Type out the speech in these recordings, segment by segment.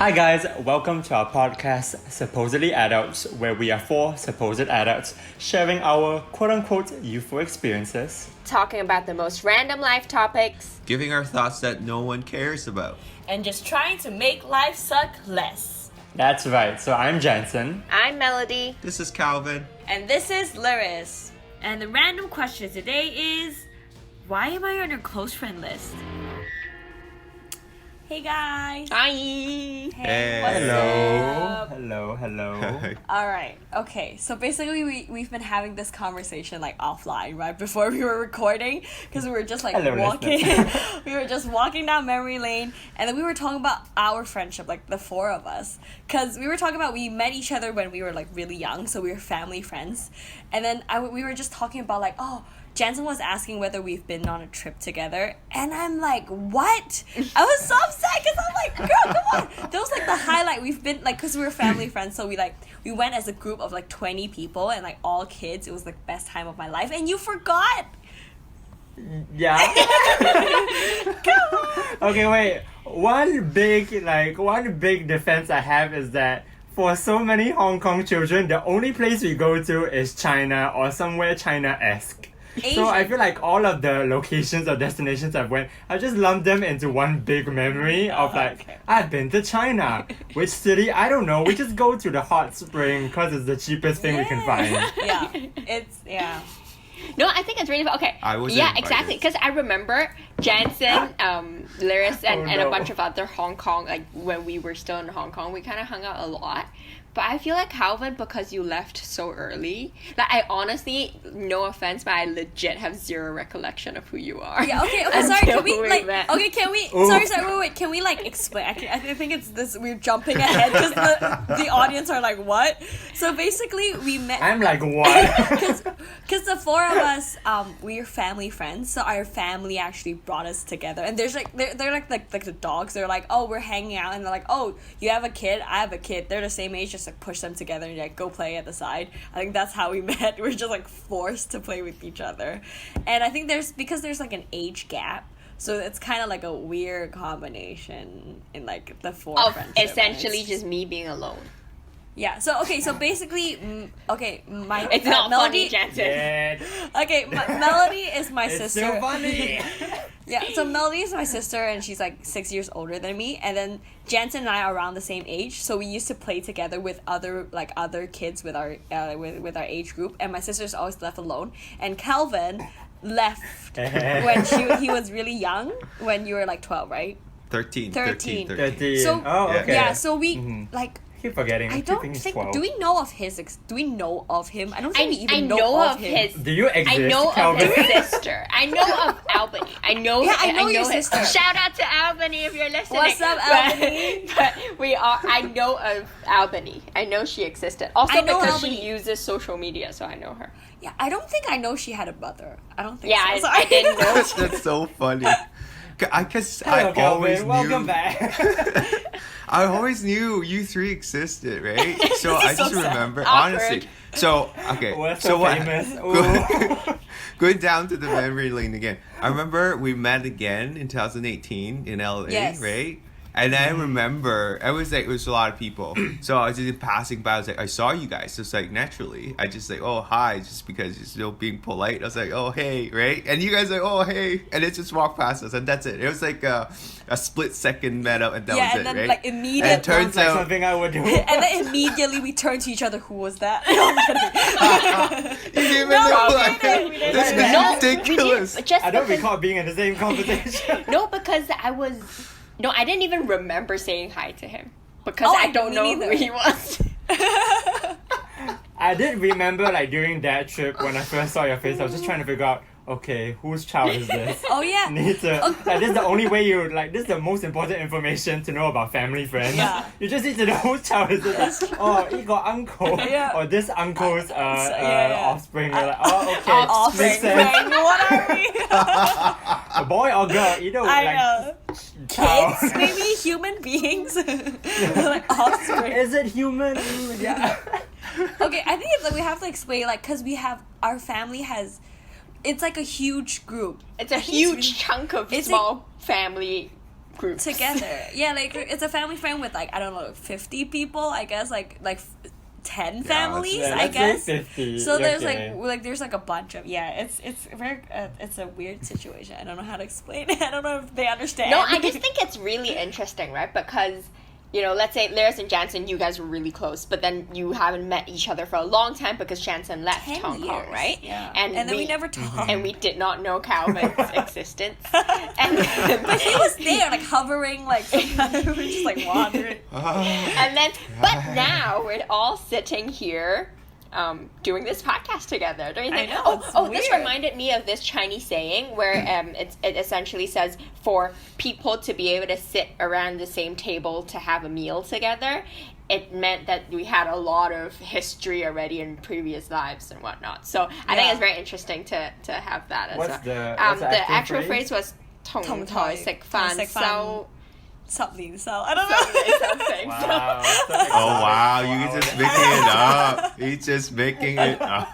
Hi guys, welcome to our podcast Supposedly Adults, where we are four supposed adults sharing our quote-unquote youthful experiences. Talking about the most random life topics. Giving our thoughts that no one cares about. And just trying to make life suck less. That's right, so I'm Jensen. I'm Melody. This is Calvin. And this is Lyris. And the random question today is, why am I on your close friend list? Hey guys. Hi. Hey. What's up? Hello. Alright, okay. So basically we've been having this conversation like offline, right? Before we were recording. Because we were just like Hello, walking. listeners. We were just walking down memory lane. And then we were talking about our friendship, like the four of us. Because we were talking about we met each other when we were like really young. So we were family friends. And then we were just talking about like, oh, Jansen was asking whether we've been on a trip together, and I'm like, what? I was so upset because I'm like, girl, come on. That was like the highlight. We've been like, because we were family friends, so we went as a group of like 20 people and like all kids. It was like best time of my life, and you forgot. Yeah? Come on. Okay, wait. One big defense I have is that for so many Hong Kong children, the only place we go to is China or somewhere China-esque. So I feel like all of the locations or destinations I've went, I just lumped them into one big memory of like, okay. I've been to China. Which city? I don't know. We just go to the hot spring because it's the cheapest thing we can find. Yeah. No, I think it's really fun. Okay. I wasn't Yeah, invited. exactly. Because I remember Jansen, Lyris, and a no. bunch of other Hong Kong, like when we were still in Hong Kong, we kind of hung out a lot. But I feel like Calvin, because you left so early, like I honestly, no offense, but I legit have zero recollection of who you are. Yeah, okay, sorry, Until can we, we like, met. okay, can we, Ooh. sorry, wait, can we, like, explain, I think it's this, we're jumping ahead, because the audience are like, what? So basically, we met, I'm like, what? because the four of us, we're family friends, so our family actually brought us together, and there's, like, they're like the dogs, they're like, oh, we're hanging out, and they're like, oh, you have a kid, I have a kid, they're the same age, just, like, push them together, and, like, go play at the side. I think that's how we met, we're just, like, forced to play with each other, and I think because there's, like, an age gap, so it's kind of like a weird combination in, like, the four Of friendship, essentially and just me being alone. yeah, so, okay, so basically, my... It's not Melody, funny, Jansen. Yeah, Okay, Melody is my it's sister. so funny. Yeah, so Melody is my sister, and she's like 6 years older than me. And then Jansen and I are around the same age, so we used to play together with other kids with our with our age group. And my sister's always left alone. And Calvin left when he was really young, when you were like 12, right? 13. 13. 13. So Oh, okay. yeah, so we like. I keep forgetting. I keep don't thinking he's think. 12. Do we know of his? Do we know of him? I don't think we I even know of of him. his. Do you exist, I know Calvin? of his sister. I know of Albany. I know. Yeah, I know your his- sister. Shout out to Albany if you're listening. What's up, But- Albany? But we are. I know of Albany. I know she existed. Also I know because Albany. she uses social media, so I know her. Yeah, I don't think I know she had a brother. I don't think. Yeah, so. I didn't know. That's so funny. Because Hello, I always Calvin. knew. Welcome back. I always knew you three existed, right? So I is so just sad. remember, Awkward. honestly. So, okay. We're so what? famous. Ooh. Going down to the memory lane again. I remember we met again in 2018 in LA, Yes. right? And I remember, it was a lot of people. So I was just passing by, I was like, I saw you guys. Just like, naturally. I just like, oh, hi, just because you're still being polite. I was like, oh, hey, right? And you guys like, oh, hey. And it just walked past us, and that's it. It was like a split second met up, and that Yeah, was and it, then right? like immediately. And it turns Like out, something I would do. And then immediately we turned to each other. Who was that? No, I'm kidding. you didn't even No, know. we Like, didn't, we didn't. this is No, ridiculous. we did, just I don't because, recall being in the same conversation. No, because I didn't even remember saying hi to him because Oh, I don't me know neither. who he was. I did remember like during that trip when I first saw your face, I was just trying to figure out, okay, whose child is this? Oh yeah. Need to like this is the only way you like this is the most important information to know about family friends. Yeah. You just need to know whose child is this. Like, oh, he got uncle. Yeah. Or this uncle's yeah. offspring. You're like, oh okay. Offspring. Makes sense. What are we? A boy or girl, either I like know. child. Kids, maybe human beings. Like offspring. Is it human? Yeah. Okay, I think it's like we have to explain like because our family has. It's like a huge group. It's a I think huge chunk of it's small family groups. together. Yeah, like it's a family friend with like I don't know 50 people. I guess like 10 families. Yeah, I let's guess. say 50. So there's Okay. like there's like a bunch of it's very it's a weird situation. I don't know how to explain it. I don't know if they understand. No, I just think it's really interesting, right? Because, you know, let's say Laris and Jansen, you guys were really close, but then you haven't met each other for a long time because Jansen left 10 Hong Kong, years, right? Yeah. And then we never talked. and we did not know Calvin's existence. And But he was there, like hovering, like we were just like wandering. and then, but now we're all sitting here doing this podcast together. Don't you think? I know, Oh, it's this weird. reminded me of this Chinese saying where it essentially says for people to be able to sit around the same table to have a meal together, it meant that we had a lot of history already in previous lives and whatnot. So I think Yeah. it's very interesting to have that as What's well. what's the The actual phrase? phrase was 同同台台食飯食飯收 Something, so I don't know. something. Wow. so Oh wow, excited. you just making it up. He's just making it up.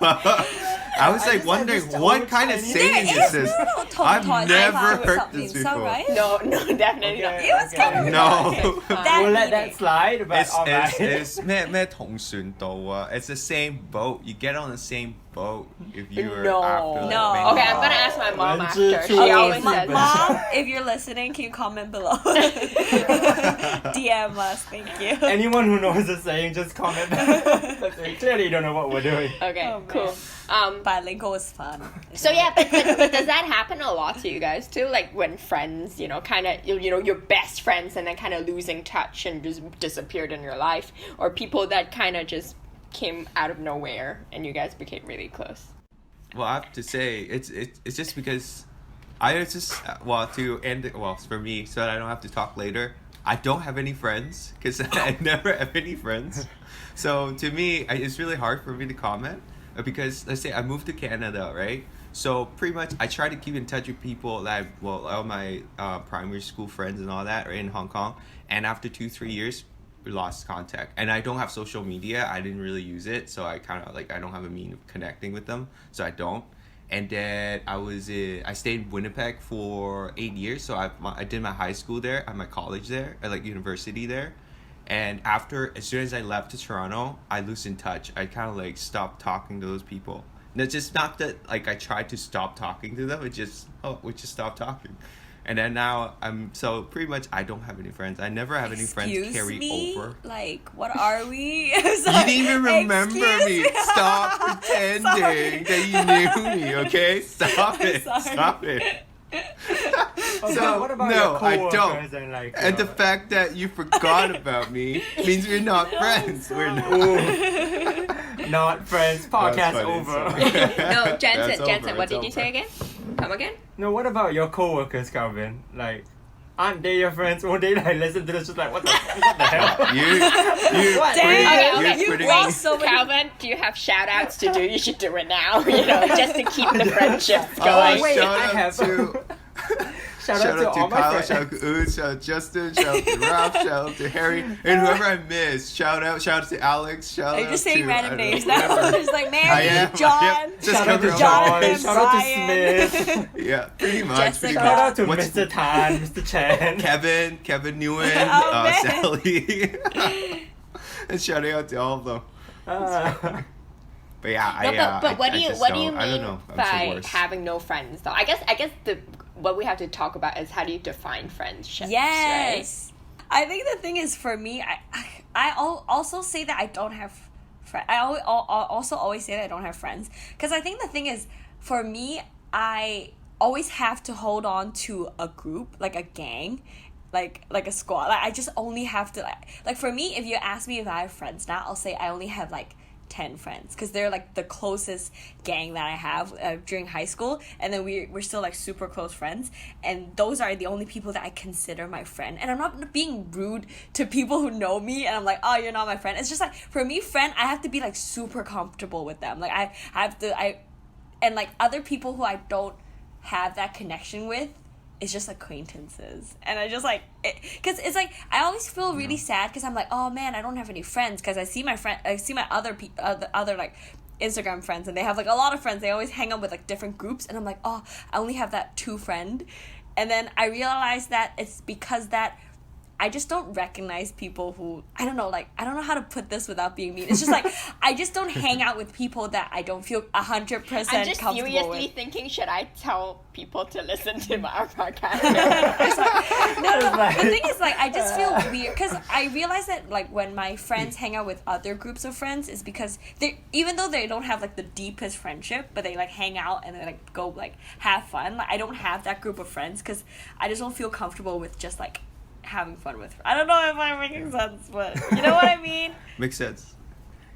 I was I like just wondering understand what what kind of Chinese- saying There is this? no I've 同台 never 食飯 heard something, this so, before. right? No, definitely not. Okay, It was kind of okay. No. Okay, fine. That We'll let meeting. that slide, but alright. It's 咩同船渡啊? It's the same boat. You get on the same boat if you were No. after like No. many Okay, I'm gonna ask my mom One, after. two, She three, always four, says five. Mom, if you're listening, can you comment below? DM us, thank you. Anyone who knows the saying, just comment. Because we clearly don't know what we're doing. Okay, Oh, man. cool. Bilingual is fun. So yeah, but does that happen a lot to you guys too? Like when friends, you know, kind of, you know, your best friends and then kind of losing touch and just disappeared in your life, or people that kind of just came out of nowhere and you guys became really close. Well, I have to say, it's just because I was just, well, to end it, well, for me, so that I don't have to talk later, I don't have any friends, because I never have any friends. So to me, it's really hard for me to comment, because let's say I moved to Canada, right? So pretty much I try to keep in touch with people that, all my primary school friends and all that are in Hong Kong. And after 2-3 years, we lost contact. And I don't have social media. I didn't really use it. So I kind of like, I don't have a mean of connecting with them. So I don't. And then I stayed in Winnipeg for 8 years. So I did my high school there, my college there, like university there. And as soon as I left to Toronto, I loosened touch. I kind of like stopped talking to those people. And it's just not that like I tried to stop talking to them. We just stopped talking. And then now so pretty much I don't have any friends. I never have any friends carry me? over. Like, what are we? You didn't even remember Excuse me. Stop pretending Sorry. that you knew me, okay? Stop it. Sorry. Stop it. Okay, So, what about no, your I coworkers don't. and like? And the fact that you forgot about me means we're not friends. We're not. Not friends. Podcast funny, over. sorry. No, That's Jensen, over, what it's did you over. say again? Come again? No, what about your coworkers, Calvin? Like, aren't they your friends? Won't they like listen to this? Just like, what the hell? You What? Damn, Okay, you putting- lost so many. Calvin, do you have shout outs to do? You should do it now, you know, just to keep the friendships Oh, going. wait, shout I out have- to Shout out to all my Kyle, friends. shout out to Oud, shout out to Justin, shout out to Ralph, shout out to Harry, and whoever I missed. Shout out to Alex, shout Are out you just saying to, random I don't names know, now? whoever. It's like I Mary, am, John, yep, just Shout out to cover John. all. Shout out to Brian. Smith. Yeah, pretty much. Jessica. Pretty Shout much. out to What's- Mr. Tan, Mr. Chen. Kevin Nguyen, Oh, man. Sally, and shouting out to all of them. But yeah, No, but what do you I don't mean know. I'm so by worse. having no friends though? I guess what we have to talk about is how do you define friendships, Yes. I think the thing is for me, also say that I don't have friends. I also always say that I don't have friends because I think the thing is for me, I always have to hold on to a group, like a gang, like a squad. Like I just only have to like for me, if you ask me if I have friends now, I'll say I only have like 10 friends because they're like the closest gang that I have during high school, and then we're still like super close friends, and those are the only people that I consider my friend. And I'm not being rude to people who know me and I'm like, oh, you're not my friend. It's just like for me, friend, I have to be like super comfortable with them. Like I have to and like other people who I don't have that connection with, it's just acquaintances. And I just like because it's like I always feel really sad because I'm like, oh man, I don't have any friends because I see my other like Instagram friends and they have like a lot of friends. They always hang out with like different groups and I'm like, oh, I only have that 2 friend. And then I realized that it's because that I just don't recognize people who, I don't know how to put this without being mean. It's just like, I just don't hang out with people that I don't feel 100% I'm just comfortable seriously with. thinking, should I tell people to listen to our podcast? The thing is, like, I just feel weird because I realize that, like, when my friends hang out with other groups of friends, is because even though they don't have like the deepest friendship, but they like hang out and they like go like have fun. Like, I don't have that group of friends because I just don't feel comfortable with just like having fun with. I don't know if I'm making sense, but you know what I mean. Makes sense.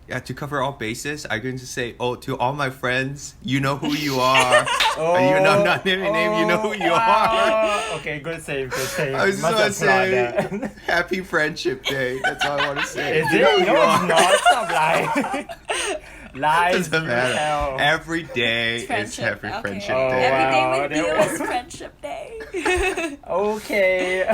Yeah, to cover all bases, I can just say, to all my friends, you know who you are. You know, not naming your name, you know who you are. Okay, good save, good save. I was just Must want to say, applaud that. Happy Friendship Day. That's all I want to say. Is You it? know who No, you it's are. not. Stop lying. Lies, Doesn't you matter. tell. Every day is Friendship, Happy okay. Friendship Oh, Day. Every day wow, with that you was- is Friendship Day. Okay.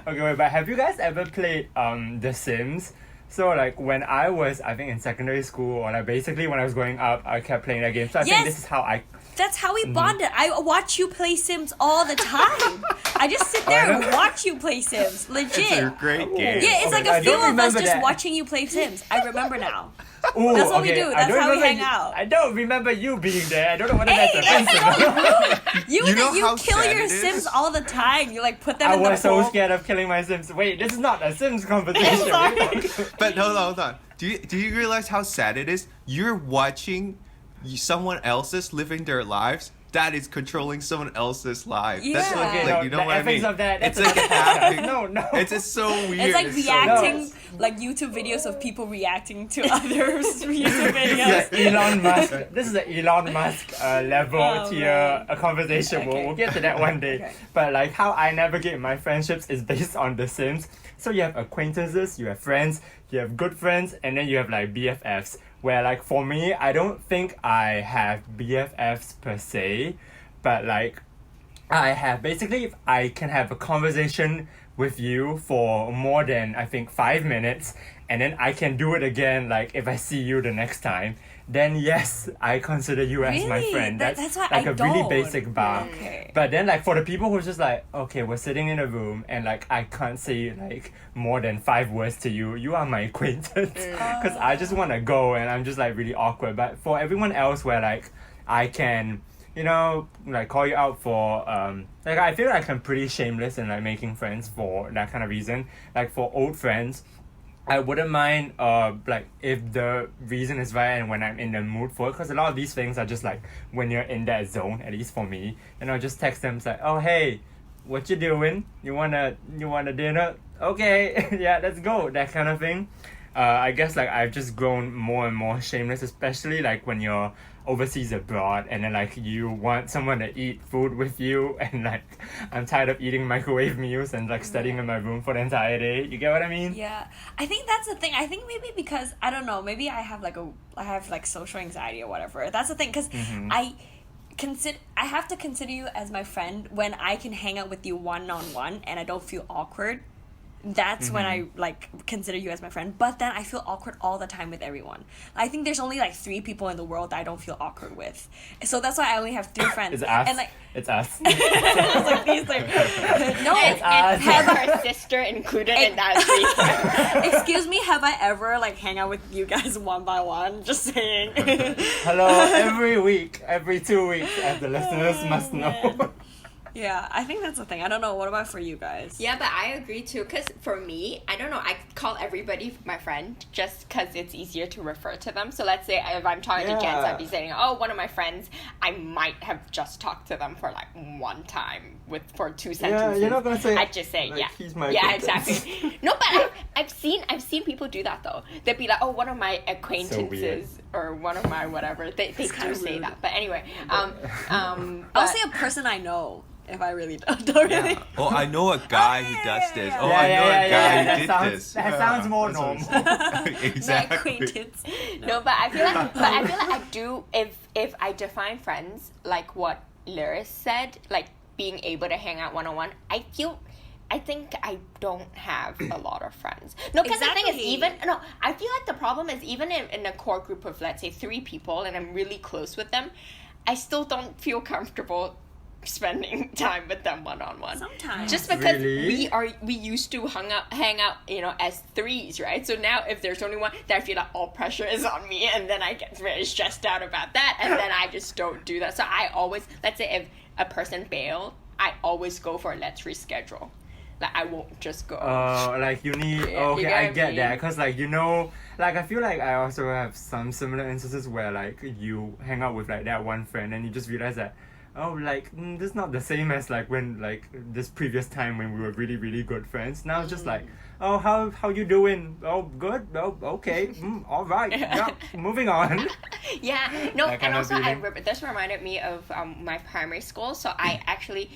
Okay, wait, but have you guys ever played The Sims? So like when I was, I think in secondary school, or like basically when I was growing up, I kept playing that game. So I Yes. think this is how I. That's how we bonded. I watch you play Sims all the time. I just sit there and watch you play Sims. Legit. It's a great game. Yeah, it's Okay, like I a few don't of us remember just that. watching you play Sims. I remember now. Ooh, That's what we okay, do. I That's don't how we remember hang you- out. I don't remember you being there. I don't know whether Hey, that's that's offensive. so rude. You know how kill sad your it is? Sims all the time. You like put them I in the was so pool. scared of killing my Sims. Wait, this is not a Sims competition. Sorry. But hold on. Do you realize how sad it is? You're watching someone else's living their lives. That is controlling someone else's life. That's Yeah. what, Okay, like, no, you know the what I ethics mean? of that, It's that's like a- happening. No. It's just so weird. It's like so reacting, weird. like YouTube videos of people reacting to others' YouTube This videos. is Elon Musk. This is the Elon Musk level Oh, tier man. a conversation. Okay. We'll get to that one day. Okay. But like how I navigate my friendships is based on The Sims. So you have acquaintances, you have friends, you have good friends, and then you have like BFFs. Where like for me, I don't think I have BFFs per se, but like I have basically if I can have a conversation with you for more than I think 5 minutes, and then I can do it again like if I see you the next time, then yes, I consider you as my Really? friend. That's why like I a really don't. basic bar. Okay. But then like for the people who's just like, okay, we're sitting in a room and like I can't say like more than 5 words to you, you are my acquaintance. Because I just want to go and I'm just like really awkward. But for everyone else where like I can, you know, like call you out for like I feel like I'm pretty shameless in like making friends for that kind of reason. Like for old friends, I wouldn't mind like if the reason is right and when I'm in the mood for it, because a lot of these things are just like when you're in that zone, at least for me, and I'll just text them, it's like, oh hey, what you doing? You want a dinner? Okay. Yeah, let's go, that kind of thing. I guess like I've just grown more and more shameless, especially like when you're overseas abroad and then like you want someone to eat food with you, and like I'm tired of eating microwave meals and like studying in my room for the entire day. You get what I mean? Yeah, I think that's the thing. I think maybe because I don't know, maybe I have like social anxiety or whatever. That's the thing, because I have to consider you as my friend when I can hang out with you one-on-one and I don't feel awkward. That's when I like consider you as my friend. But then I feel awkward all the time with everyone. I think there's only like 3 people in the world that I don't feel awkward with. So that's why I only have 3 friends. It's us. And like It's us. it's like these like no. And us. has our sister included in that three. Excuse me, have I ever like hang out with you guys one by one? Just saying. Hello, every week, every 2 weeks, as the listeners must know. Yeah, I think that's the thing. I don't know. What about for you guys? Yeah, but I agree too. Because for me, I don't know, I call everybody my friend just because it's easier to refer to them. So let's say if I'm talking to Jens, Yeah. I'd be saying, oh, one of my friends, I might have just talked to them for like one time for 2 sentences. you're not gonna say, I'd just say, like, yeah. he's my yeah, acquaintance. exactly. No, but I've seen people do that though. They'd be like, oh, one of my weird. acquaintances or one of my whatever. They do kinda say rude. that. But anyway, I'll but- say a person I know if I really don't really. Oh, I know a guy who does this. Oh, Yeah, I know yeah, a guy yeah, who that did sounds- this. that sounds more that's what I'm normal. saying. My Exactly. acquaintance. No, but I feel like I do if I define friends like what Lyris said, like being able to hang out one-on-one, I think I don't have a lot of friends. No, because the thing is Exactly. I feel like the problem is even in a core group of let's say 3 people and I'm really close with them, I still don't feel comfortable spending time with them one-on-one. Sometimes. Just because Really? we used to hang out, as threes, right? So now if there's only one, then I feel like all pressure is on me, and then I get very stressed out about that, and then I just don't do that. So I always, let's say if a person bailed, I always go for let's reschedule. Like I won't just go. Like you need. Yeah, Okay, you get I what I get mean? that. Cause like like I feel like I also have some similar instances where like you hang out with like that one friend and you just realize that, oh, like this is not the same as like when like this previous time when we were really really good friends. Now it's just like, oh, how you doing? Oh, good. Oh, okay. All right. Yeah. Moving on. Yeah, no, That and kind of also feeling. this reminded me of my primary school. So I actually,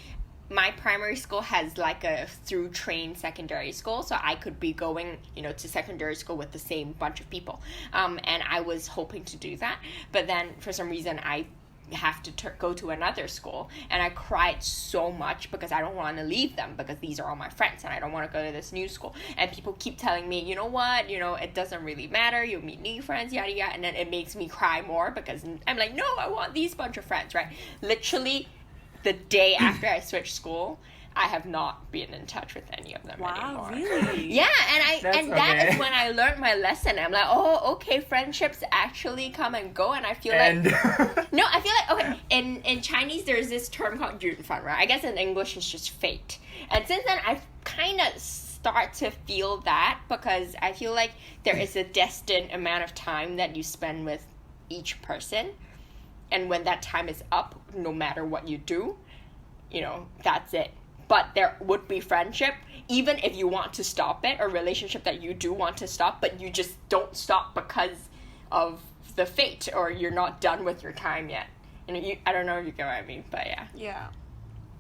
my primary school has like a through train secondary school, so I could be going, to secondary school with the same bunch of people. And I was hoping to do that, but then for some reason I have to go to another school, and I cried so much because I don't want to leave them because these are all my friends and I don't want to go to this new school. And people keep telling me, you know what, it doesn't really matter, you'll meet new friends, yada yada, and then it makes me cry more because I'm like, no, I want these bunch of friends, right? Literally the day after I switched school, I have not been in touch with any of them Wow, anymore. really? Yeah, That's and that okay. is when I learned my lesson. I'm like, oh, okay, friendships actually come and go, and I feel like And no, I feel like okay. In Chinese, there's this term called 缘分, right? I guess in English, it's just fate. And since then, I've kind of start to feel that because I feel like there is a destined amount of time that you spend with each person, and when that time is up, no matter what you do, that's it. But there would be friendship, even if you want to stop it, or relationship that you do want to stop, but you just don't stop because of the fate, or you're not done with your time yet. I don't know if you get what I mean, but yeah. Yeah.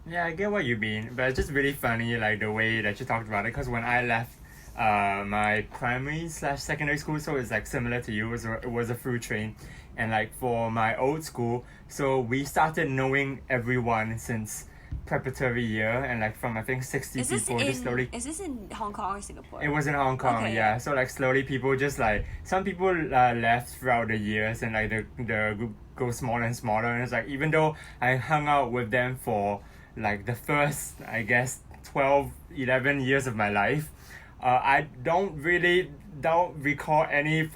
Yeah, I get what you mean, but it's just really funny, like the way that you talked about it. Because when I left, my primary/secondary school, so it's like similar to you. It was a through train, and like for my old school, so we started knowing everyone since preparatory year, and like from I think 60 Is this people just slowly. is this in Hong Kong or Singapore? It was in Hong Kong, Okay. yeah. So like slowly people just like some people left throughout the years, and like the group goes smaller and smaller. And it's like even though I hung out with them for like the first I guess 12, 11 years of my life, I don't recall any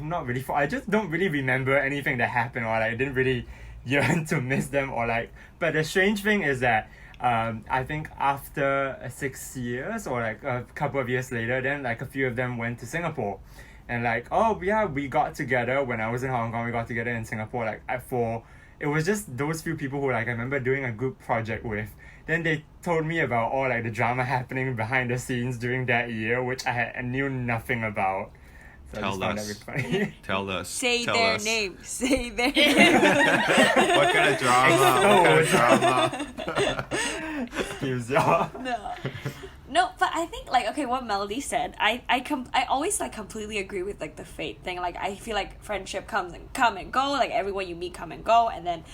not really fond. I just don't really remember anything that happened, or like I didn't really yearn to miss them, or like. But the strange thing is that I think after 6 years or like a couple of years later, then like a few of them went to Singapore, and like, oh yeah, we got together when I was in Hong Kong. We got together in Singapore. Like it was just those few people who like I remember doing a group project with. Then they told me about all like the drama happening behind the scenes during that year, which I knew nothing about. So I Tell just found us. that really funny. Tell us. Say Tell their us. name. Say their name. What kind of drama? What kind of drama? Excuse y'all. No, but I think like okay, what Melody said, I always like completely agree with like the fate thing. Like I feel like friendship come and go. Like everyone you meet come and go, and then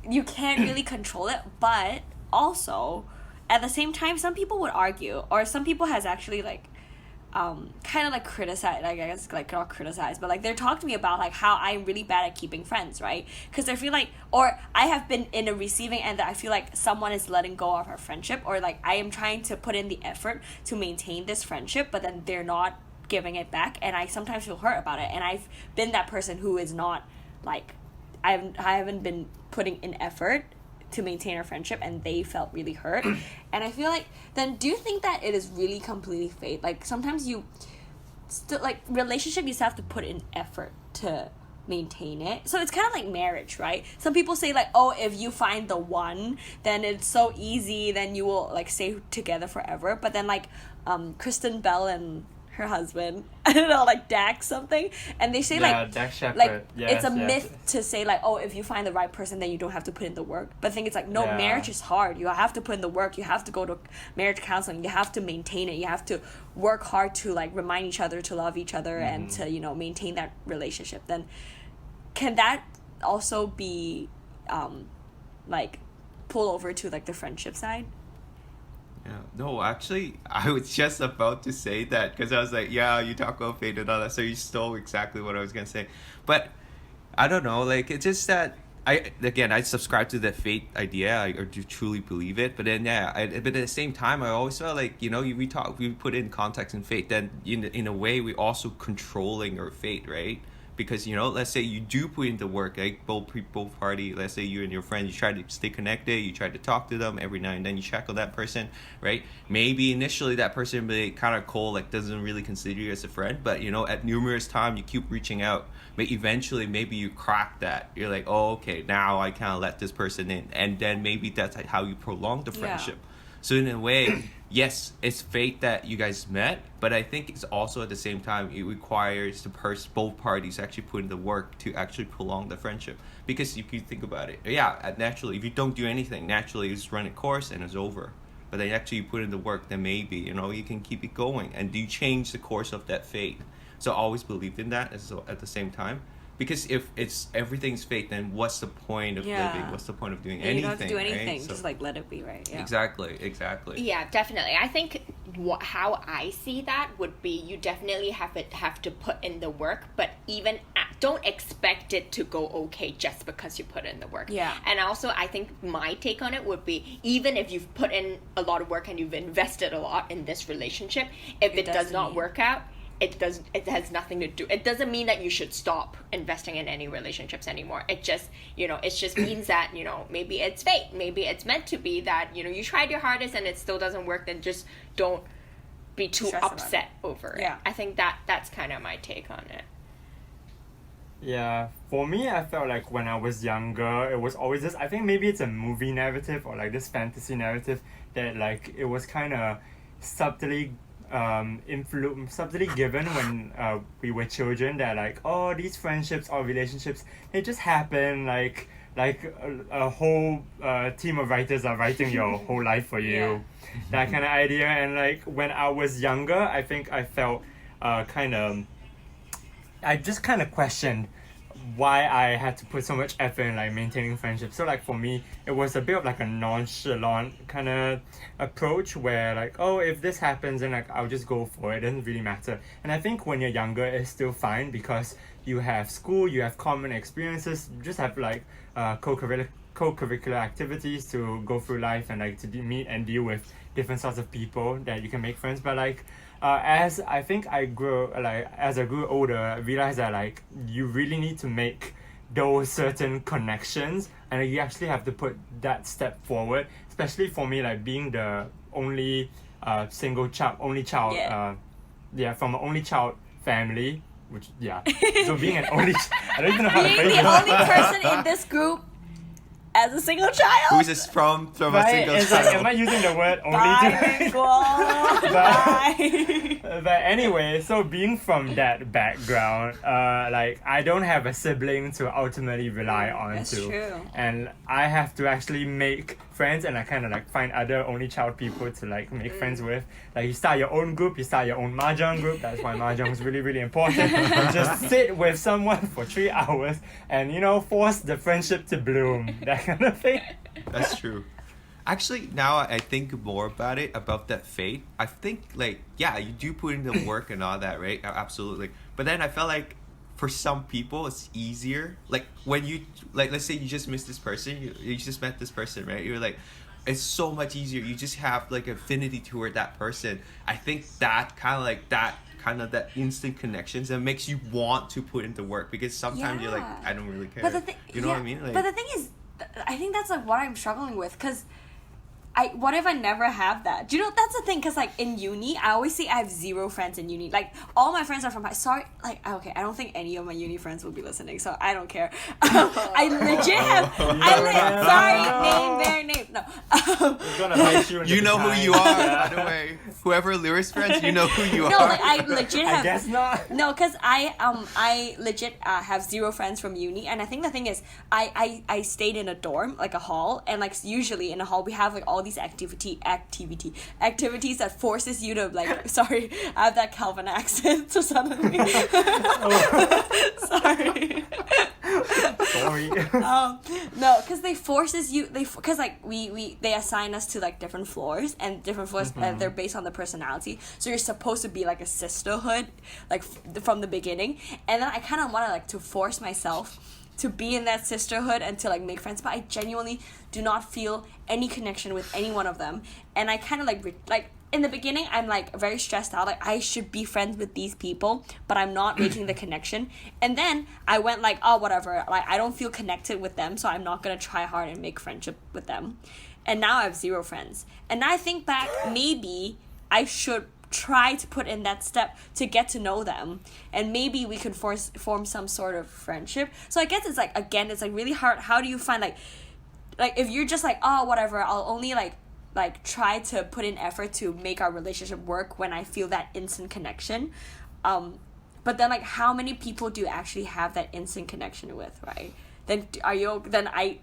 you can't really control it. But also, at the same time, some people would argue, or some people has actually like kind of like criticized, I guess, like not criticized, but like they're talking to me about like how I'm really bad at keeping friends, right? Because I feel like, or I have been in a receiving end that I feel like someone is letting go of our friendship, or like I am trying to put in the effort to maintain this friendship, but then they're not giving it back, and I sometimes feel hurt about it. And I've been that person who is not like, I haven't been putting in effort to maintain our friendship, and they felt really hurt. And I feel like, then do you think that it is really completely fate? Like sometimes you still like relationship, you still have to put in effort to maintain it. So it's kind of like marriage, right? Some people say like, oh, if you find the one, then it's so easy, then you will like stay together forever. But then like Kristen Bell and her husband, I don't know, like Dax something, and they say Yeah, like Dax Shepard. like Yes, it's a yes. myth to say like, oh, if you find the right person, then you don't have to put in the work. But I think it's like, no, Yeah. marriage is hard. You have to put in the work. You have to go to marriage counseling. You have to maintain it. You have to work hard to like remind each other to love each other and to maintain that relationship. Then can that also be like pull over to like the friendship side? Yeah. No, actually, I was just about to say that because I was like, yeah, you talk about fate and all that, so you stole exactly what I was gonna say. But I don't know, like it's just that I subscribe to the fate idea. I do truly believe it. But then but at the same time, I always felt like we put in context in fate. Then in a way, we also controlling our fate, right? Because let's say you do put in the work, like both party. Let's say you and your friend, you try to stay connected, you try to talk to them every now and then, you check on that person, right? Maybe initially that person be kind of cold, like doesn't really consider you as a friend, but at numerous times you keep reaching out. But eventually, maybe you crack that. You're like, oh, okay, now I kind of let this person in, and then maybe that's how you prolong the friendship. So in a way, yes, it's fate that you guys met, but I think it's also at the same time it requires both parties actually put in the work to actually prolong the friendship. Because if you think about it, naturally, if you don't do anything, naturally you just run a course and it's over. But then actually you put in the work, then maybe you can keep it going, and do you change the course of that fate. So I always believed in that at the same time. Because if everything's fate, then what's the point of living? What's the point of doing anything? You don't have to do anything. Right? Just like let it be, right? Yeah. Exactly. Yeah, definitely. I think how I see that would be you definitely have to put in the work, but even don't expect it to go okay just because you put in the work. Yeah. And also, I think my take on it would be even if you've put in a lot of work and you've invested a lot in this relationship, if it does not work out, it has nothing to do. It doesn't mean that you should stop investing in any relationships anymore. It just it just means that maybe it's fate, maybe it's meant to be that you tried your hardest and it still doesn't work. Then just don't be too upset over it. I think that's kind of my take on it. Yeah, for me, I felt like when I was younger, it was always this. I think maybe it's a movie narrative or like this fantasy narrative that like it was kind of subtly subtly given when we were children, that like, oh, these friendships or relationships, they just happen, like a whole team of writers are writing your whole life for you. That kind of idea. And like when I was younger, I think I felt I just kind of questioned why I had to put so much effort in like maintaining friendships. So like for me, it was a bit of like a nonchalant kind of approach where like, oh, if this happens, then like I'll just go for it. It doesn't really matter. And I think when you're younger, it's still fine because you have school, you have common experiences, you just have like co-curricular activities to go through life and like to meet and deal with different sorts of people that you can make friends. But like as I grew older, I realized that like you really need to make those certain connections, and you actually have to put that step forward. Especially for me, like being the only only child from an only child family, so being an only I don't even know how to Being phrase the it. only person in this group as a single child. Who's this from a Right? single It's like, child? am I using the word only Bilingual. Bye. But anyway, so being from that background, like I don't have a sibling to ultimately rely on That's to, true. and I have to actually make friends, and I kind of like find other only child people to like make friends with. Like you start your own group, you start your own mahjong group. That's why mahjong is really, really important. You just sit with someone for 3 hours and force the friendship to bloom. That kind of thing. That's true. Actually, now I think more about it, about that fate. I think, like, yeah, you do put in the work and all that, right? Absolutely. But then I felt like for some people, it's easier. Like, when you, like, let's say you just missed this person, you just met this person, right? You're like, it's so much easier. You just have, like, affinity toward that person. I think that that instant connections that makes you want to put in the work, because sometimes you're like, I don't really care. But you know what I mean? Like, but the thing is, I think that's like what I'm struggling with, because what if I never have that? Do you know, that's the thing, because like in uni, I always say I have 0 friends in uni. Like all my friends are from okay, I don't think any of my uni friends will be listening, so I don't care. I legit have sorry, name their name. No. you know who you are, by the way. Whoever Lyris friends, you know who you are. No, like I legit have. I guess not. No, because I legit have 0 friends from uni, and I think the thing is, I stayed in a dorm, like a hall, and like usually in a hall we have like all these activities that forces you to like. Sorry, I have that Calvin accent, so suddenly. Sorry. Sorry. No, because they forces you. Because like they assign us to like different floors, and different floors they're based on the personality. So you're supposed to be like a sisterhood, like from the beginning. And then I kind of want to like to force myself to be in that sisterhood and to like make friends, but I genuinely do not feel any connection with any one of them. And I kind of like in the beginning, I'm like very stressed out, like I should be friends with these people, but I'm not making the connection. And then I went like, oh, whatever, like I don't feel connected with them, so I'm not gonna try hard and make friendship with them. And now I have 0 friends. And now I think back, maybe I should try to put in that step to get to know them, and maybe we could form some sort of friendship. So I guess it's like, again, it's like really hard. How do you find like if you're just like, oh, whatever, I'll only like try to put in effort to make our relationship work when I feel that instant connection, but then like how many people do you actually have that instant connection with, right? Then do you know what I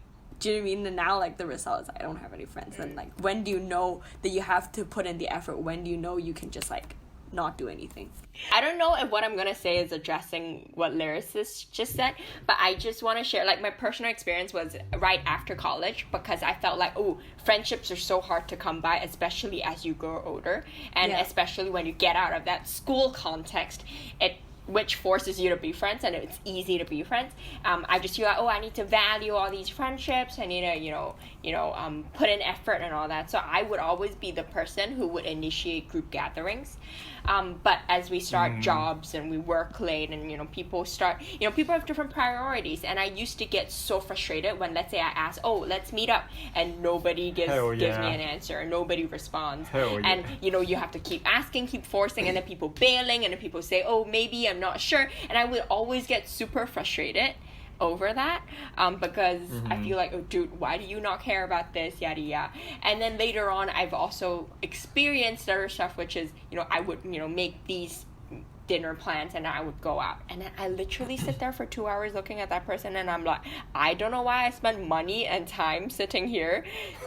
mean? And now like the result is I don't have any friends. And like, when do you know that you have to put in the effort? When do you know you can just like not do anything? I don't know if what I'm gonna say is addressing what Lyricist just said, but I just want to share like my personal experience was right after college, because I felt like, oh, friendships are so hard to come by, especially as you grow older, and especially when you get out of that school context, which forces you to be friends, and it's easy to be friends. I just feel like, oh, I need to value all these friendships. I need to, put in effort and all that. So I would always be the person who would initiate group gatherings. But as we start jobs and we work late, and people have different priorities. And I used to get so frustrated when, let's say, I ask, oh, let's meet up, and nobody gives me an answer, and nobody responds. And you have to keep asking, keep forcing, and then people bailing, and then people say, oh, maybe, I'm not sure. And I would always get super frustrated over that, because I feel like, oh, dude, why do you not care about this, yada yada. And then later on, I've also experienced other stuff, which is, I would make these dinner plans, and I would go out, and then I literally sit there for 2 hours looking at that person, and I'm like, I don't know why I spend money and time sitting here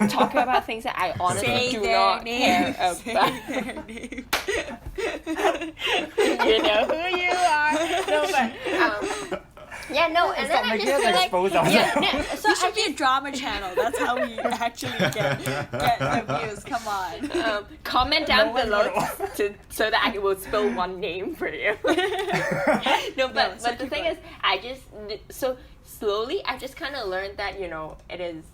talking about things that I honestly do not care about. You know who you are. No, but yeah, no, and then I just feel like, so it should be a drama channel. That's how we actually get the views. Come on. Comment down below so that I will spill one name for you. But the thing is, so slowly I just kind of learned that it is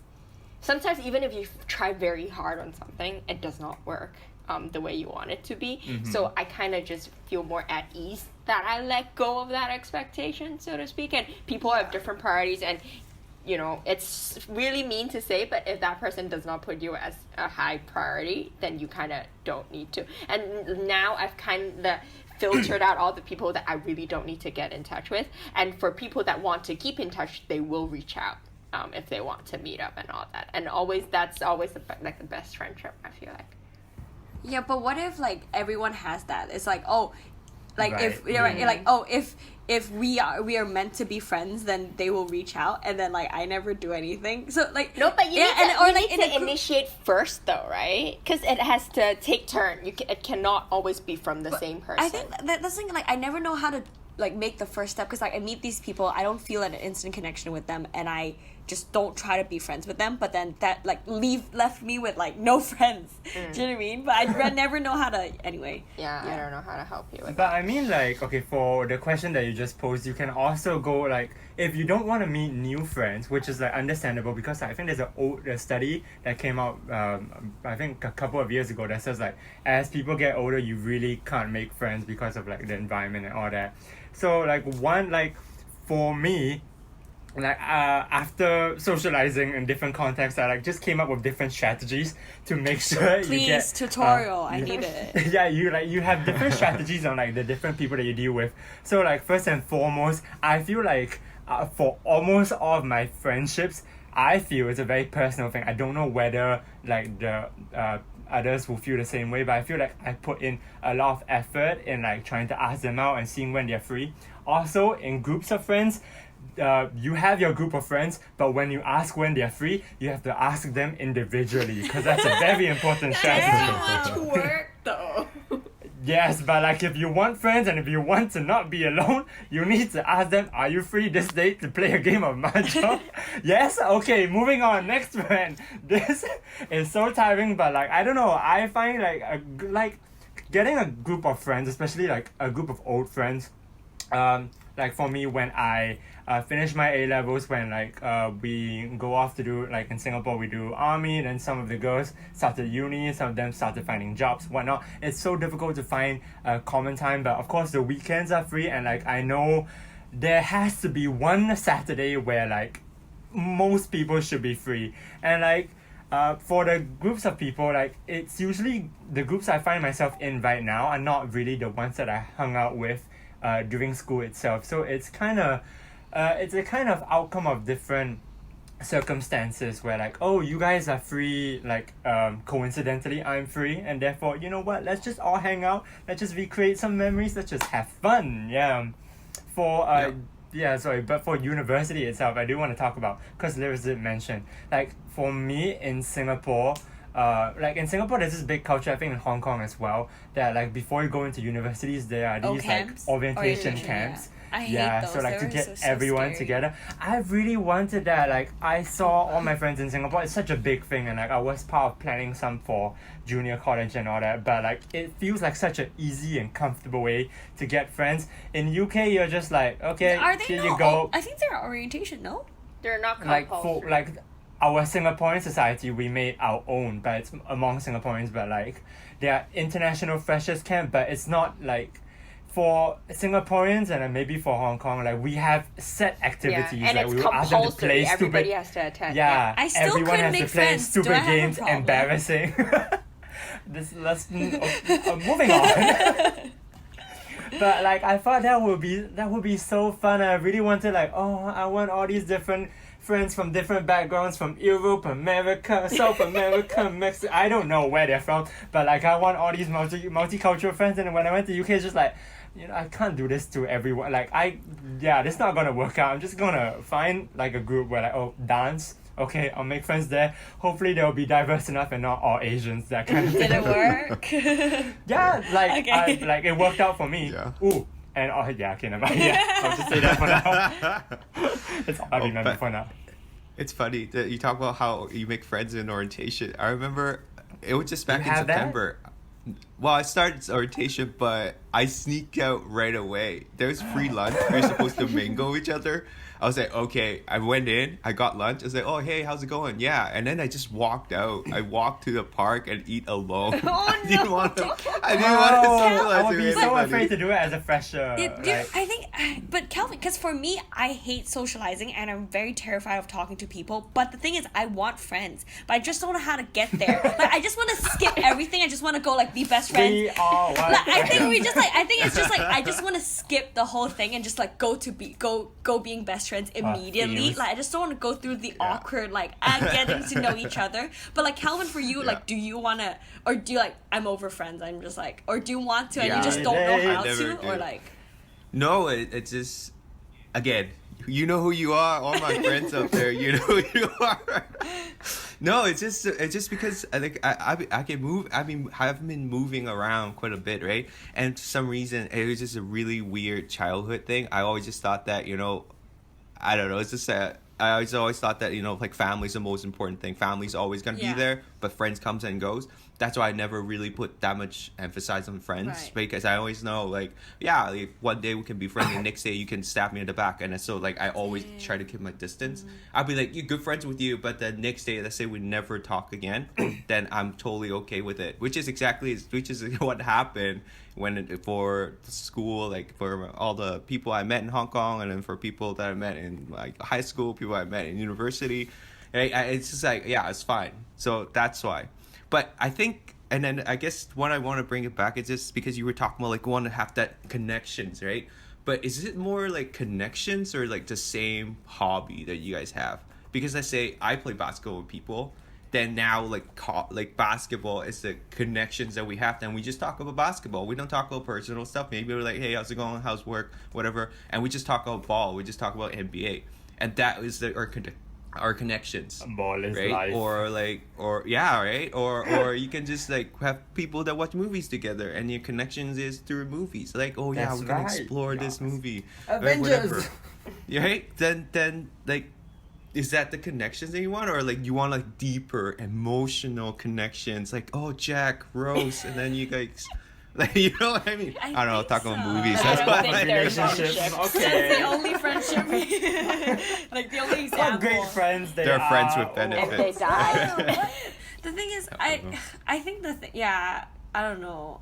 sometimes, even if you try very hard on something, it does not work the way you want it to be. So I kind of just feel more at ease that I let go of that expectation, so to speak. And people have different priorities, and it's really mean to say, but if that person does not put you as a high priority, then you kind of don't need to. And now I've kind of filtered out all the people that I really don't need to get in touch with, and for people that want to keep in touch, they will reach out if they want to meet up and all that. And that's always the best friendship, I feel like. Yeah, but what if like everyone has that? It's like, oh, like right. if we are meant to be friends, then they will reach out, and then like I never do anything. So like, no, but you need to initiate first, though, right? Because it has to take turn. It cannot always be from the same person. I think that's the thing. Like, I never know how to like make the first step, because like I meet these people, I don't feel an instant connection with them, and I just don't try to be friends with them. But then that like left me with like no friends. Do you know what I mean? But I never know how to. Anyway. Yeah, I don't know how to help you with But that. I mean, like, okay, for the question that you just posed, you can also go like, if you don't want to meet new friends, which is like understandable, because I think there's a study that came out I think a couple of years ago that says like, as people get older, you really can't make friends because of like the environment and all that. So like for me, like after socializing in different contexts, I like just came up with different strategies to make sure you get tutorial. I need it. Yeah, you have different strategies on like the different people that you deal with. So like first and foremost, I feel like for almost all of my friendships, I feel it's a very personal thing. I don't know whether like the others will feel the same way, but I feel like I put in a lot of effort in like trying to ask them out and seeing when they're free. Also, in groups of friends, you have your group of friends, but when you ask when they're free, you have to ask them individually, because that's a very important strategy. Too much work, though. Yes, but like if you want friends and if you want to not be alone, you need to ask them, are you free this day to play a game of mahjong? Yes? Okay, moving on. Next friend. This is so tiring, but like, I don't know. I find like getting a group of friends, especially like a group of old friends, like for me when I finish my A levels, when like we go off to do, like in Singapore we do army, then some of the girls started uni, some of them started finding jobs, whatnot. It's so difficult to find common time, but of course the weekends are free, and like I know there has to be one Saturday where like most people should be free, and like for the groups of people, like it's usually the groups I find myself in right now are not really the ones that I hung out with during school itself. So it's a kind of outcome of different circumstances where like, oh, you guys are free, like coincidentally I'm free, and therefore, you know what, let's just all hang out, let's just recreate some memories, let's just have fun. But for university itself, I do want to talk about, because Liz did mention, like for me in Singapore, there's this big culture, I think in Hong Kong as well, that like before you go into universities there are these like camps? orientation camps. I hate those. So like They to were get so everyone scary. together. I really wanted that. Like I saw all my friends in Singapore. It's such a big thing, and like I was part of planning some for junior college and all that. But like it feels like such an easy and comfortable way to get friends. In UK, you're just like, okay, Are they here not? you go. I think they're orientation. No. They're not Like compulsory. for like our Singaporean society, we made our own, but it's among Singaporeans. But like there are international freshers camp, but it's not like for Singaporeans and maybe for Hong Kong. Like we have set activities. and like it's we will ask them to compulsory. play Everybody stupid. has to attend. Yeah, I still everyone couldn't has make to play friends. Do I stupid have a games. problem? Embarrassing. Moving on. But like I thought that would be so fun. I really wanted like, oh, I want all these different friends from different backgrounds, from Europe, America, South America, Mexico. I don't know where they're from, but like I want all these multicultural friends. And when I went to UK, it's just like, you know, I can't do this to everyone. Like this is not gonna work out. I'm just gonna find like a group where like, oh, dance. Okay, I'll make friends there. Hopefully they'll be diverse enough and not all Asians. That kind of thing. Did it work? Yeah, like Okay. like it worked out for me. Yeah. Ooh, and okay, never mind. Yeah, I'll just say that for now. It's all I remember but- for now. It's funny that you talk about how you make friends in orientation. I remember it was just back in have that? September. Well, I started orientation, but I sneaked out right away. There was free lunch. We were supposed to mingle each other. I was like, okay. I went in. I got lunch. I was like, oh, hey, how's it going? Yeah. And then I just walked out. I walked to the park and eat alone. Oh, I didn't no. want to. I didn't Oh, want to I would be socialize so with afraid to anybody. do it as a fresher. Dude, I think, but Calvin, because for me, I hate socializing and I'm very terrified of talking to people. But the thing is, I want friends, but I just don't know how to get there. Like, I just want to skip everything. I just want to go like be best friends. We all want Like, I think friends. we just like. I think it's just like I just want to skip the whole thing and just like go being best friends immediately. feels. Like I just don't want to go through the awkward getting to know each other. But like Calvin, for you, like, do you want to, or do you like I'm over friends? I'm just like, or do you want to and Yeah, you just don't know I how never to, or do. like. No, it's just, again, you know who you are. All my friends out there, you know who you are. No, it's just because I think I can move. I mean, I've been moving around quite a bit, right? And for some reason, it was just a really weird childhood thing. I always just thought that, you know, I don't know. It's just that I always thought that, you know, like family's the most important thing. Family's always gonna Yeah. be there, but friends comes and goes. That's why I never really put that much emphasis on friends, Right. because I always know, like, yeah, like, one day we can be friends, and the next day you can stab me in the back, and so like I always try to keep my distance. I'll be like, you're good friends with you, but the next day, let's say we never talk again, then I'm totally okay with it. Which is what happened for school, like for all the people I met in Hong Kong, and then for people that I met in like high school, people I met in university. It's just like, yeah, it's fine. So that's why. But I think, and then I guess what I want to bring it back is just because you were talking about like want to have that connections, right? But is it more like connections or like the same hobby that you guys have? Because let's say I play basketball with people, then now like basketball is the connections that we have. Then we just talk about basketball. We don't talk about personal stuff. Maybe we're like, hey, how's it going? How's work? Whatever. And we just talk about ball. We just talk about NBA. And that is our connections, Ball is right? life. Or you can just like have people that watch movies together, and your connections is through movies. Like, oh yeah, That's we're gonna right. explore this Yes. movie. Avengers. Yeah, right? Then like, is that the connections that you want, or like you want like deeper emotional connections? Like, oh, Jack, Rose, and then you guys. Like, you know what I mean? I I don't know, think talking about so. movies. I That's don't why think I'm there's like, friendship. That's Okay. the only friendship. Like the only example. What great friends they They're are. friends with Oh, benefits. And they die. Oh, what? The thing is, I don't know. I think yeah, I don't know.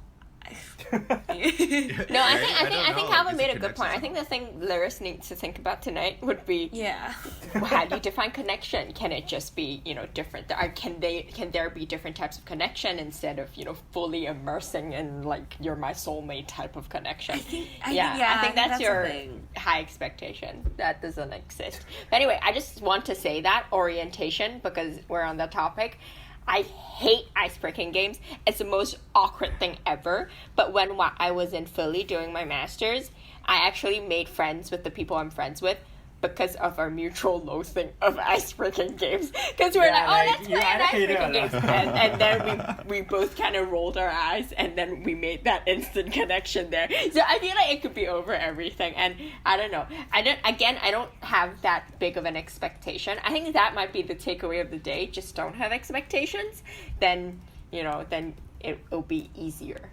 No, I think don't know, Calvin like, made is a it good point. I connection? think the thing lyrics need to think about tonight would be Yeah. how do you define connection? Can it just be, different? Can there be different types of connection instead of, fully immersing in like you're my soulmate type of connection? I think that's the your thing. high expectation. That doesn't exist. But anyway, I just want to say that orientation because we're on the topic. I hate icebreaking games. It's the most awkward thing ever. But when I was in Philly doing my master's, I actually made friends with the people I'm friends with because of our mutual loathing of icebreaking games. Because we're Yeah, like, let's you play an either hate it or icebreaking game. not. And then we both kind of rolled our eyes and then we made that instant connection there. So I feel like it could be over everything. And I don't know. I don't have that big of an expectation. I think that might be the takeaway of the day. Just don't have expectations. Then it'll be easier.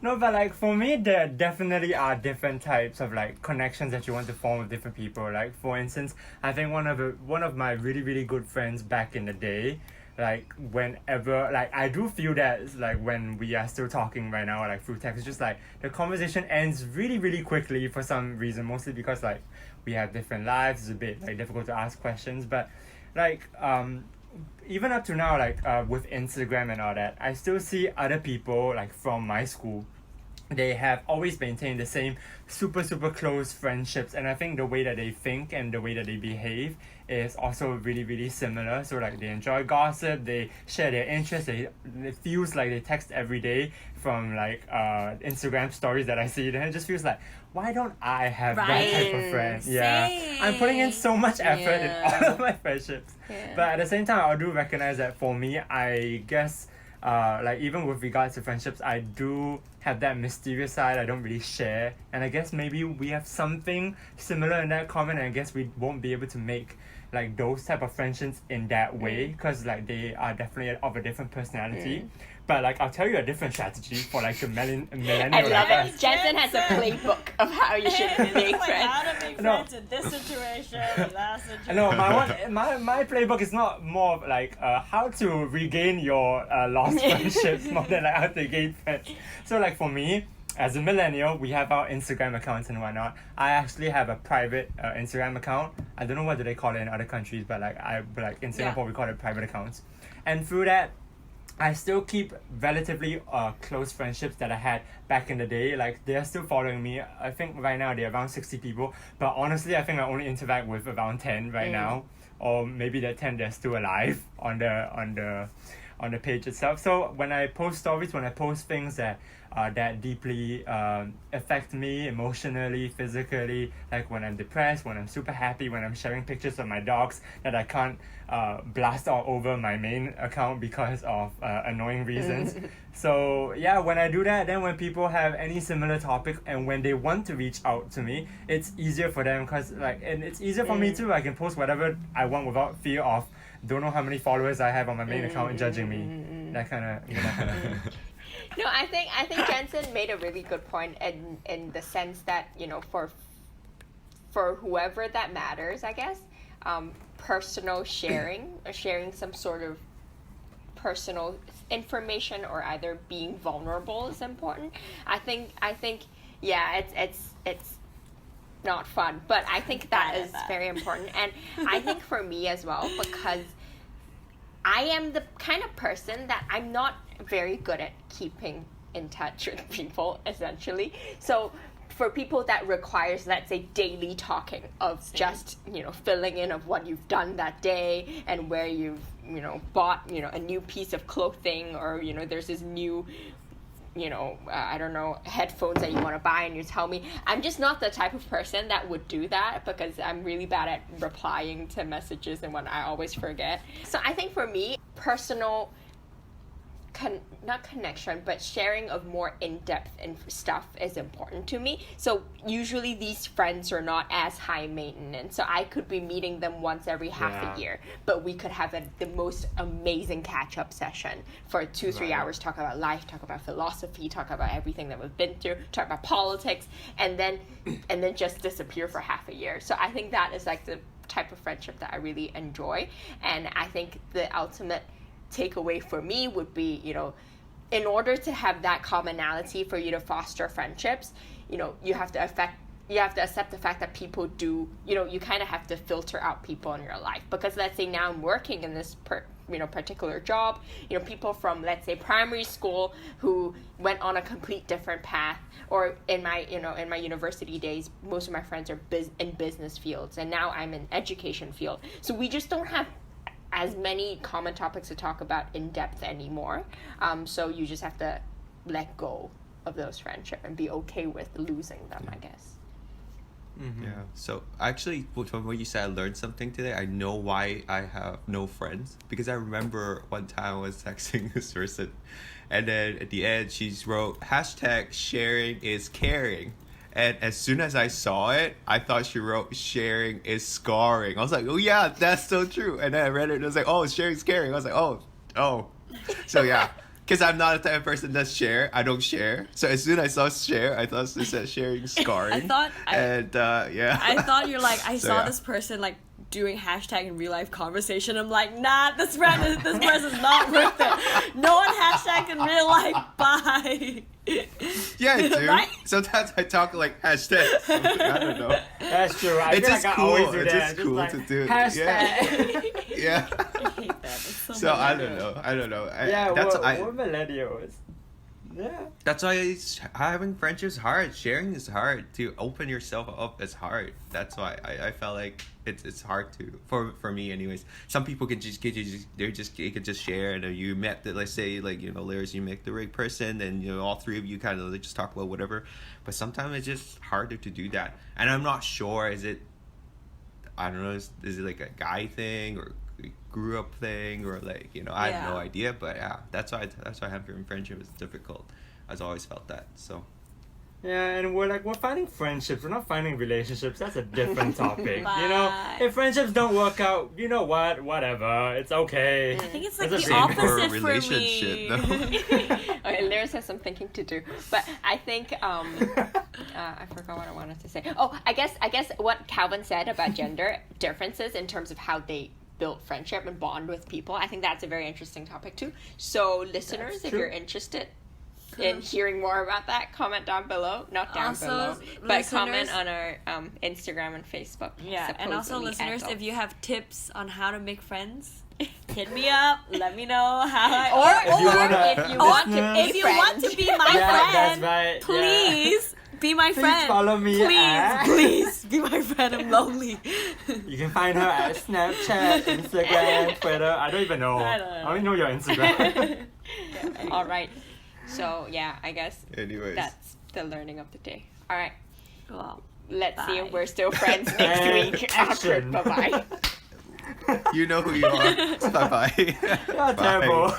No, but like for me, there definitely are different types of like connections that you want to form with different people. Like for instance, I think one of my really really good friends back in the day, like whenever like I do feel that it's like when we are still talking right now, like through text, it's just like the conversation ends really really quickly for some reason. Mostly because like we have different lives. It's a bit like difficult to ask questions, but like even up to now, like with Instagram and all that, I still see other people like from my school. They have always maintained the same super super close friendships, and I think the way that they think and the way that they behave is also really really similar. So like they enjoy gossip, they share their interests, it feels like they text every day from like Instagram stories that I see. Then it just feels like, why don't I have that type of friend? Yeah, I'm putting in so much effort in all of my friendships, but at the same time I do recognize that for me, I guess like even with regards to friendships, I do have that mysterious side I don't really share, and I guess maybe we have something similar in that common, and I guess we won't be able to make like those type of friendships in that way because like they are definitely of a different personality. But like I'll tell you a different strategy for like the millennial. I love like it. us. Jensen has a playbook of how you should make Like friends. how to make No. friends in this situation, that situation. No, my playbook is not more of like how to regain your lost friendships more than like how to gain friends. So like for me, as a millennial, we have our Instagram accounts and whatnot. I actually have a private Instagram account. I don't know what do they call it in other countries, but like in Singapore we call it private accounts. And through that, I still keep relatively close friendships that I had back in the day. Like they're still following me. I think right now they're around 60 people. But honestly, I think I only interact with around 10 right now, or maybe that 10 they're still alive on the page itself. So when I post stories, when I post things that deeply affect me emotionally, physically, like when I'm depressed, when I'm super happy, when I'm sharing pictures of my dogs that I can't blast all over my main account because of annoying reasons. So yeah, when I do that, then when people have any similar topic and when they want to reach out to me, it's easier for them because and it's easier for me too. I can post whatever I want without fear of don't know how many followers I have on my main account judging me. That kind of thing. No, I think Jensen made a really good point in the sense that for whoever that matters, I guess, personal sharing some sort of personal information or either being vulnerable is important. I think yeah, it's not fun, but I think that is very important, and I think for me as well, because I am the kind of person that I'm not very good at keeping in touch with people, essentially. So for people that requires, let's say, daily talking of just, filling in of what you've done that day and where you've, bought, a new piece of clothing or, there's this new I don't know, headphones that you want to buy and you tell me. I'm just not the type of person that would do that because I'm really bad at replying to messages and when I always forget. So I think for me, personal not connection, but sharing of more in-depth stuff is important to me. So usually these friends are not as high maintenance. So I could be meeting them once every half a year, but we could have the most amazing catch-up session for 2-3 hours, talk about life, talk about philosophy, talk about everything that we've been through, talk about politics, and then just disappear for half a year. So I think that is like the type of friendship that I really enjoy. And I think the ultimate takeaway for me would be, you know, in order to have that commonality for you to foster friendships, you know, you have to accept the fact that people do, you know, you kind of have to filter out people in your life. Because let's say now I'm working in this particular job, you know, people from, let's say, primary school who went on a complete different path, or in my university days, most of my friends are in business fields, and now I'm in education field. So we just don't have as many common topics to talk about in depth anymore. So you just have to let go of those friendships and be okay with losing them, I guess. Yeah. So actually, from what you said, I learned something today. I know why I have no friends, because I remember one time I was texting this person, and then at the end she wrote #sharing is caring. And as soon as I saw it, I thought she wrote sharing is scarring. I was like, oh yeah, that's so true. And then I read it and I was like, oh, sharing is caring. I was like, oh. So yeah, because I'm not the type of person that share. I don't share. So as soon as I saw share, I thought it said sharing scarring. I thought you're like, I saw yeah. this person like doing hashtag in real life conversation. I'm like, nah, this person's not worth it. No one hashtag in real life. Bye. Yeah, I do. Right? Sometimes I talk like hashtags. I don't know. That's true. I It's feel just like cool. I always do It's that. just cool like, to do it. Hashtag. Yeah. I hate that. It's So I don't know. We're millennials. Yeah. That's why having friendships is hard. Sharing is hard. To open yourself up is hard. That's why I felt like it's hard to for me anyways. Some people can just they could just share, and you met the, let's say, like, you know, Liz, you met the right person, and you know all three of you kind of like just talk about whatever. But sometimes it's just harder to do that. And I'm not sure, is it is it like a guy thing or grew up thing, or like, you know, I have no idea. But yeah, that's why having friendship is difficult. I've always felt that. So Yeah, and we're finding friendships. We're not finding relationships. That's a different topic. You know, if friendships don't work out, you know what? Whatever. It's okay. I think it's like That's the a shame for a opposite for relationship, me. though. Okay, Lyris has some thinking to do, but I think I forgot what I wanted to say. Oh, I guess what Calvin said about gender differences in terms of how they build friendship and bond with people, I think that's a very interesting topic too. So listeners, if you're interested in hearing more about that, comment down below. Not down Also, below, but listeners, comment on our Instagram and Facebook. Yeah, and also supposedly listeners, adult. if you have tips on how to make friends, hit me up. Let me know how If you wanna- if you want to be my that's friend, right. please be my friend. follow me at- Please be my friend. I'm lonely. You can find her at Snapchat, Instagram, Twitter. I don't even know. I don't know. I only know your Instagram. All right. So yeah, I guess Anyways. that's the learning of the day. All right. Well, Let's see Bye. if we're still friends next And week. action. Bye bye. You know who you are. Bye bye. You're terrible.